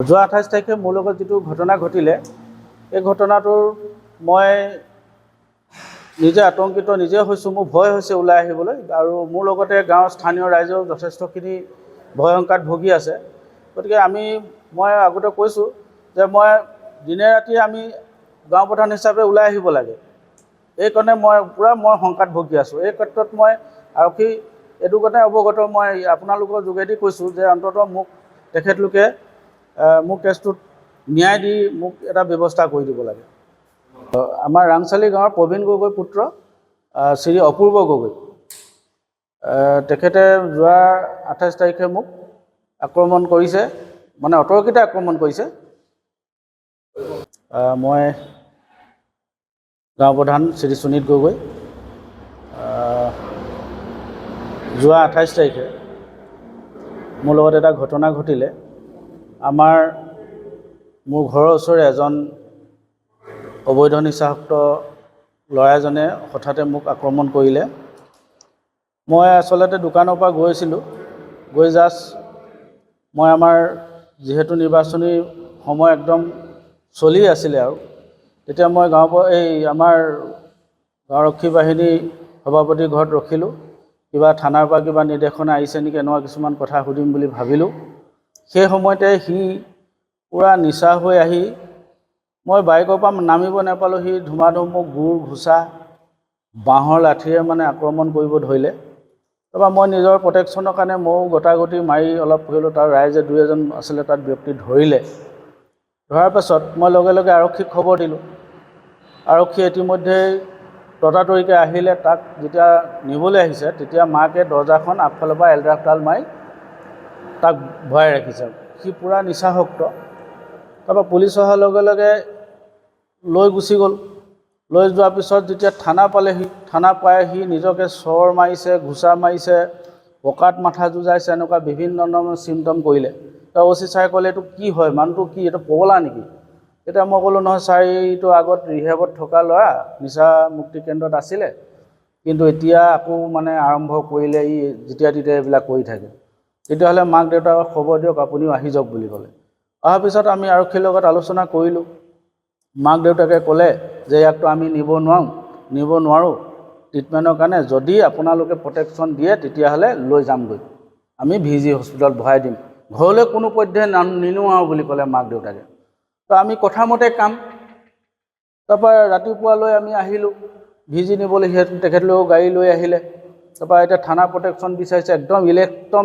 যোৱা 28 তাৰিখে মোৰ লগত যিটো ঘটনা ঘটিলে, এই ঘটনাটোৰ মই নিজে আতংকিত নিজে হৈছোঁ। মোৰ ভয় হৈছে ওলাই আহিবলৈ, আৰু মোৰ লগতে গাঁৱৰ স্থানীয় ৰাইজেও যথেষ্টখিনি ভয়ংকাত ভুগি আছে। গতিকে মই আগতে কৈছোঁ যে মই দিনে ৰাতিয়ে আমি গাঁও প্ৰধান হিচাপে ওলাই আহিব লাগে। এইকাৰণে মই শংকাত ভুগি আছোঁ। এই ক্ষেত্ৰত মই আৰক্ষী এইটো কথা অৱগত মই আপোনালোকৰ যোগেদি কৈছোঁ যে অন্ততঃ মোক তেখেতলোকে মোক কেছটোত ন্যায় দি মোক এটা ব্যৱস্থা কৰি দিব লাগে। আমাৰ ৰাংচালি গাঁৱৰ প্ৰবীণ গগৈ পুত্ৰ শ্ৰী অপূৰ্ব গগৈ, তেখেতে যোৱা 28 তাৰিখে মোক আক্ৰমণ কৰিছে, মানে অতৰ্কিতে আক্ৰমণ কৰিছে। মই গাঁও প্ৰধান শ্ৰী সুনীত গগৈ যোৱা 28 তাৰিখে মোৰ লগত এটা ঘটনা ঘটিলে। মোৰ ঘৰৰ ওচৰৰে এজন অবৈধ নিচাসক্ত ল'ৰা এজনে হঠাতে মোক আক্ৰমণ কৰিলে। মই আচলতে দোকানৰ পৰা গৈছিলোঁ, গৈ মই আমাৰ যিহেতু নিৰ্বাচনী সময় একদম চলি আছিলে, আৰু তেতিয়া মই আমাৰ আৰক্ষী বাহিনী সভাপতিৰ ঘৰত ৰখিলোঁ। কিবা থানাৰ পৰা কিবা নিৰ্দেশনা আহিছে নেকি, এনেকুৱা কিছুমান কথা সুধিম বুলি ভাবিলোঁ। সেই সময়তে সি পূৰা নিচা হৈ আহি, মই বাইকৰ পৰা নামিব নাপালোঁ, সি ধুমাধুম মোক গোৰ ঘোচা বাঁহৰ লাঠিৰে মানে আক্ৰমণ কৰিব ধৰিলে। তাৰপৰা মই নিজৰ প্ৰটেকশ্যনৰ কাৰণে ময়ো গতাগতি মাৰি অলপ কৰিলোঁ। তাৰ ৰাইজে দুই এজন আছিলে তাত ব্যক্তি ধৰিলে। ধৰাৰ পাছত মই লগে লগে আৰক্ষীক খবৰ দিলোঁ। আৰক্ষী ইতিমধ্যেই ততাতৰিকৈ আহিলে। তাক যেতিয়া নিবলৈ আহিছে, তেতিয়া মাকে দৰ্জাখন আগফালৰ পৰা এলড্ৰাফডাল মাৰি তাক ভৰাই ৰাখিছে। সি পূৰা নিচাসক্ত। তাৰপৰা পুলিচ অহাৰ লগে লগে লৈ গুচি গ'ল। লৈ যোৱাৰ পিছত যেতিয়া থানা পালেহি, থানা পাই সি নিজকে চৰ মাৰিছে, ঘোচা মাৰিছে, পকাত মাথা যুঁজাইছে, এনেকুৱা বিভিন্ন ধৰণৰ চিমটম কৰিলে। অচি ছাৰে ক'লে, এইটো কি হয়, মানুহটো কি, এইটো পগলা নেকি? তেতিয়া মই ক'লোঁ, নহয় ছাৰ, এইটো আগত ৰিহেবত থকা ল'ৰা, নিচা মুক্তি কেন্দ্ৰত আছিলে, কিন্তু এতিয়া আকৌ মানে আৰম্ভ কৰিলে, ই যেতিয়া তেতিয়া এইবিলাক কৰি থাকে। তেতিয়াহ'লে মাক দেউতাকক খবৰ দিয়ক, আপুনিও আহি যাওক বুলি ক'লে। অহাৰ পিছত আমি আৰক্ষীৰ লগত আলোচনা কৰিলোঁ। মাক দেউতাকে ক'লে যে ইয়াকতো আমি নিব নোৱাৰোঁ ট্ৰিটমেণ্টৰ কাৰণে। যদি আপোনালোকে প্ৰটেকশ্যন দিয়ে তেতিয়াহ'লে লৈ যামগৈ, আমি VG হস্পিটেলত ভৰাই দিম, ঘৰলৈ কোনো পধ্যে নিনো আৰু বুলি ক'লে মাক দেউতাকে। তো আমি কথামতে কাম। তাৰপৰা ৰাতিপুৱালৈ আমি আহিলোঁ VG নিবলৈ, তেখেতলোকেও গাড়ী লৈ আহিলে। তাৰপৰা এতিয়া থানা প্ৰটেকশ্যন বিচাৰিছে, একদম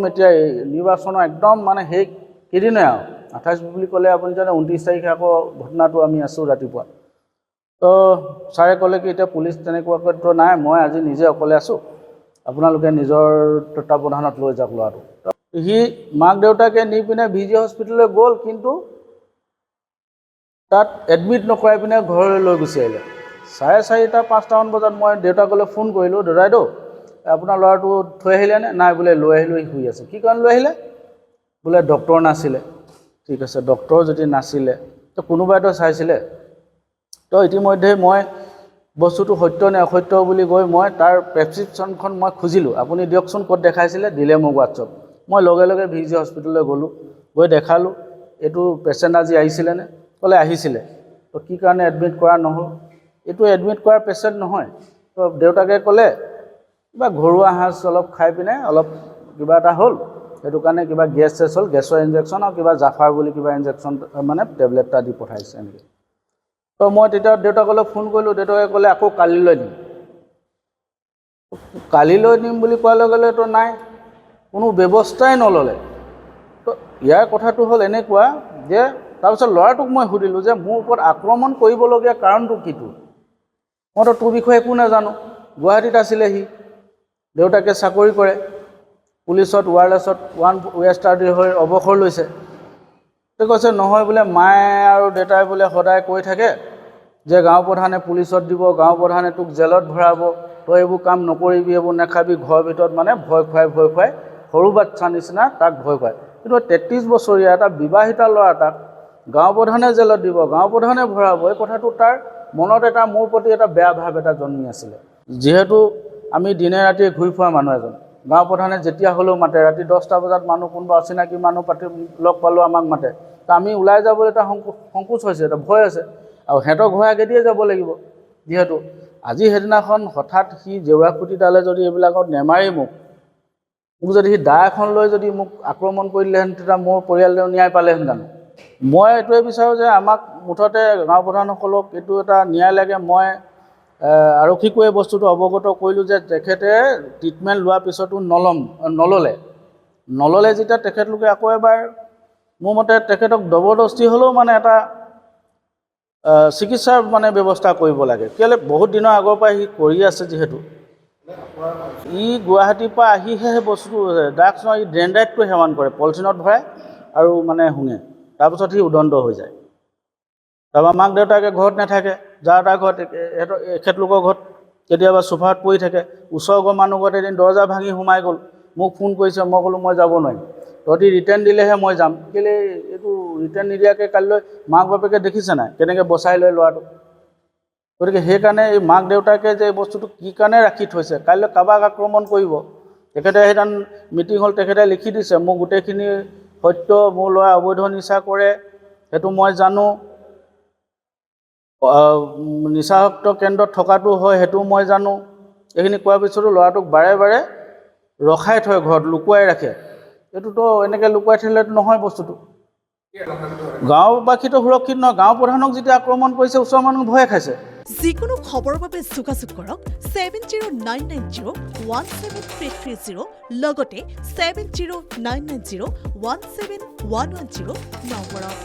এতিয়া নিৰ্বাচনৰ একদম মানে সেই কেইদিনে আৰু 28 বুলি ক'লে আপুনি জানে 29 তাৰিখে আকৌ ঘটনাটো আমি আছোঁ ৰাতিপুৱা। তো ছাৰে ক'লে কি, এতিয়া পুলিচ তেনেকুৱাকৈতো নাই, মই আজি নিজে অকলে আছোঁ, আপোনালোকে নিজৰ তত্ত্বাৱধানত লৈ যাওক ল'ৰাটো। সি মাক দেউতাকে নি পিনে VG হস্পিটেললৈ গ'ল, কিন্তু তাত এডমিট নকৰাই পিনে ঘৰলৈ লৈ গুচি আহিলে। 4:30-5টামান বজাত মই দেউতাকলৈ ফোন কৰিলোঁ, দাদাইদেউ আপোনাৰ ল'ৰাটো থৈ আহিলেনে? নাই বোলে, লৈ আহিলোঁ, সি শুই আছে। কি কাৰণে লৈ আহিলে? বোলে ডক্টৰ নাছিলে। ঠিক আছে, ডক্টৰ যদি নাছিলে তো কোনোবাইতো চাইছিলে। তো ইতিমধ্যে মই বস্তুটো সত্য নে অসত্য বুলি গৈ মই তাৰ প্ৰেছক্ৰিপশ্যনখন মই খুজিলোঁ, আপুনি দিয়কচোন ক'ত দেখাইছিলে, দিলে মোক হোৱাটছআপ। মই লগে লগে VG হস্পিটেললৈ গ'লোঁ, গৈ দেখালোঁ, এইটো পেচেণ্ট আজি আহিছিলেনে? ক'লে আহিছিলে। তো কি কাৰণে এডমিট কৰা নহ'ল? এইটো এডমিট কৰাৰ পেচেণ্ট নহয়। তো দেউতাকে ক'লে কিবা ঘৰুৱা সাজ অলপ খাই পিনে অলপ কিবা এটা হ'ল, সেইটো কাৰণে কিবা গেছ হ'ল, গেছৰ ইনজেকশ্যন আৰু কিবা জাফাৰ বুলি কিবা ইনজেকশ্যন মানে টেবলেট এটা দি পঠাইছে এনেকৈ। তো মই তেতিয়া দেউতাকলৈ ফোন কৰিলোঁ, দেউতাকে ক'লে আকৌ কালিলৈ নিম। কালিলৈ নিম বুলি কোৱাৰ লগে লগেতো নাই, কোনো ব্যৱস্থাই নল'লে। তো ইয়াৰ কথাটো হ'ল এনেকুৱা যে তাৰপিছত ল'ৰাটোক মই সুধিলোঁ যে মোৰ ওপৰত আক্ৰমণ কৰিবলগীয়া কাৰণটো কিটো? মইতো তোৰ বিষয়ে একো নাজানো। গুৱাহাটীত আছিলে সি, দেউতাকে চাকৰি কৰে, পুলিচত ৱায়াৰলেছত ৱেষ্টাৰ্ডি হৈ অৱসৰ লৈছে। তো কৈছে নহয় বোলে, মায়ে আৰু দেউতাই বোলে সদায় কৈ থাকে যে গাঁও প্ৰধানে পুলিচত দিব, গাঁও প্ৰধানে তোক জেলত ভৰাব, তই এইবোৰ কাম নকৰিবি, এইবোৰ নাখাবি। ঘৰৰ ভিতৰত মানে ভয় খুৱাই সৰু বাচ্চা নিচিনা তাক ভয় খুৱায়। কিন্তু 33 বছৰীয়া এটা বিবাহিতা ল'ৰা, তাক গাঁও প্ৰধানে জেলত দিব, গাঁও প্ৰধানে ভৰাব, এই কথাটো তাৰ মনত মোৰ প্ৰতি এটা বেয়া ভাৱ এটা জন্মি আছিলে। যিহেতু আমি দিনে ৰাতিয়ে ঘূৰি ফুৰা মানুহ এজন, গাঁও প্ৰধানে যেতিয়া হ'লেও মাতে, ৰাতি 10টা বজাত মানুহ কোনোবা অচিনাকি মানুহ লগ পালেও আমাক মাতে, তো আমি ওলাই যাবলৈ এটা সংকোচ হৈছে, এটা ভয় আছে, আৰু সিহঁতৰ ঘৰ আগেদিয়ে যাব লাগিব। যিহেতু আজি সেইদিনাখন হঠাৎ সি জেউৰা খুঁটিডালে যদি এইবিলাকত নেমাৰি মোক যদি সি দা এখন লৈ যদি মোক আক্ৰমণ কৰি দিলেহেঁতেন, তেতিয়া মোৰ পৰিয়ালেও ন্যায় পালেহেঁতেন জানো? মই এইটোৱে বিচাৰোঁ যে আমাক মুঠতে গাঁও প্ৰধানসকলক এইটো এটা ন্যায় লাগে। মই আৰক্ষীকো এই বস্তুটো অৱগত কৰিলোঁ যে তেখেতে ট্ৰিটমেণ্ট লোৱাৰ পিছতো নল'লে যেতিয়া তেখেতলোকে আকৌ এবাৰ মোৰ মতে তেখেতক জবৰদস্তি হ'লেও মানে এটা চিকিৎসাৰ মানে ব্যৱস্থা কৰিব লাগে। কেলৈ বহুত দিনৰ আগৰ পৰা সি কৰি আছে, যিহেতু ই গুৱাহাটীৰ পৰা আহিহে সেই বস্তুটো ড্ৰাগছ নহয়, ই ড্ৰেণ্ডাইটটো সেৱন কৰে, পলিথিনত ভৰাই আৰু মানে শুঙে, তাৰপিছত সি উদণ্ড হৈ যায়। তাৰপৰা মাক দেউতাকে ঘৰত নাথাকে, যাৰ তাৰ ঘৰত এখেতলোকৰ ঘৰত কেতিয়াবা চোফাত পৰি থাকে। ওচৰৰ ঘৰ মানুহ ঘৰত এদিন দৰ্জা ভাঙি সোমাই গ'ল, মোক ফোন কৰিছে, মই ক'লোঁ মই যাব নোৱাৰিম, তহঁতি ৰিটাৰ্ণ দিলেহে মই যাম। কেলৈ এইটো ৰিটাৰ্ণ নিদিয়াকৈ কাইলৈ মাক বাপেকে দেখিছে নাই কেনেকৈ বচাই লয় ল'ৰাটো। গতিকে সেইকাৰণে এই মাক দেউতাকে যে এই বস্তুটো কি কাৰণে ৰাখি থৈছে, কাইলৈ কাৰোবাক আক্ৰমণ কৰিব। তেখেতে সেইদিনা মিটিং হ'ল, তেখেতে লিখি দিছে মোক গোটেইখিনি সত্য, মোৰ ল'ৰা অবৈধ নিচা কৰে সেইটো মই জানো, নিচামুক্ত কেন্দ্ৰত থকাটো হয় সেইটো মই জানো। এইখিনি কোৱাৰ পিছতো ল'ৰাটোক বাৰে বাৰে ৰখাই থয়, ঘৰত লুকুৱাই ৰাখে। এইটোতো এনেকৈ লুকুৱাই থ'লেতো নহয় বস্তুটো। গাঁওবাসীটো সুৰক্ষিত নহয়, গাঁও প্ৰধানক যেতিয়া আক্ৰমণ কৰিছে ওচৰৰ মানুহ ভয়ে খাইছে। যিকোনো খবৰৰ বাবে যোগাযোগ কৰক 7099017330 লগতে 7099017110 নম্বৰত।